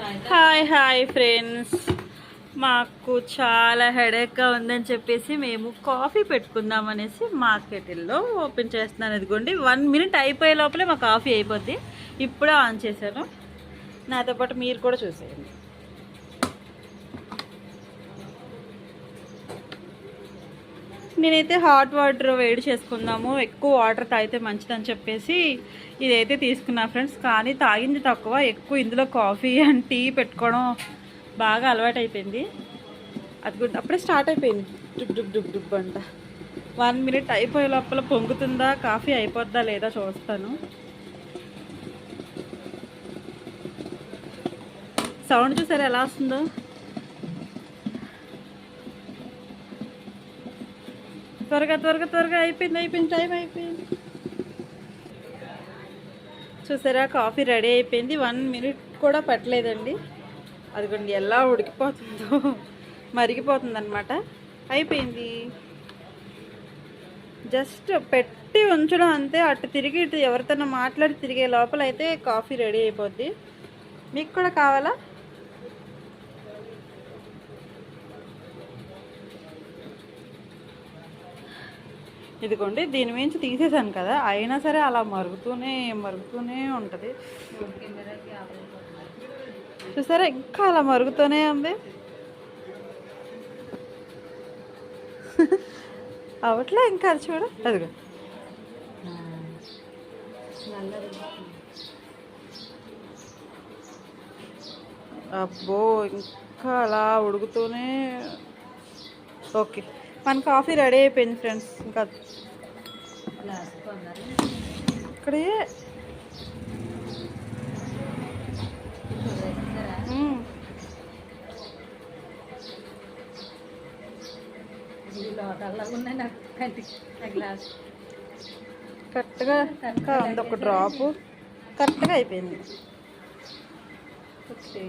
Hi hi friends, మాకు చాలా హెడేక్గా ఉందని చెప్పేసి మేము కాఫీ పెట్టుకుందాం అనేసి మార్కెట్లో ఓపెన్ చేస్తున్నాను. ఇదిగోండి 1 మినిట్ అయిపోయే లోపలే మా కాఫీ అయిపోద్ది. ఇప్పుడే ఆన్ చేశాను. నాతో పాటు మీరు కూడా చూసేయండి. నేనైతే హాట్ వాటర్ వేడి చేసుకుందాము, ఎక్కువ వాటర్ తాగితే మంచిదని చెప్పేసి ఇదైతే తీసుకున్నా ఫ్రెండ్స్. కానీ తాగింది తక్కువ, ఎక్కువ ఇందులో కాఫీ అండ్ టీ పెట్టుకోవడం బాగా అలవాటు అయిపోయింది. అది కూడా అప్పుడే స్టార్ట్ అయిపోయింది, డుబ్ డుబ్ డుబ్ డుబ్ అంట. 1 మినిట్ అయిపోయే లోపల పొంగుతుందా, కాఫీ అయిపోద్దా లేదా చూస్తాను. సౌండ్ చూసారా ఎలా వస్తుందో. త్వరగా త్వరగా త్వరగా అయిపోయింది, టైం అయిపోయింది. చూసారా, కాఫీ రెడీ అయిపోయింది. 1 మినిట్ కూడా పట్టలేదండి. అదిగోండి ఎలా ఉడికిపోతుందో, మరిగిపోతుంది అనమాట. అయిపోయింది. జస్ట్ పెట్టి ఉంచడం అంతే. అటు తిరిగి ఇటు ఎవరితోనో మాట్లాడి తిరిగే లోపల అయితే కాఫీ రెడీ అయిపోద్ది. మీకు కూడా కావాలా? ఇదిగోండి, దీని మించి తీసేసాను కదా, అయినా సరే అలా మరుగుతూనే ఉంటుంది. చూసారా, ఇంకా అలా మరుగుతూనే ఉంది. అవట్లే ఇంకా, అది చూడ. అదిగో అబ్బో, ఇంకా అలా ఉడుకుతూనే. ఓకే, మన కాఫీ రెడీ అయిపోయింది ఫ్రెండ్స్. ఇంకా ఇక్కడే కరెక్ట్గా ఇంకా ఉంది, ఒక డ్రాపు కరెక్ట్గా అయిపోయింది. ఓకే.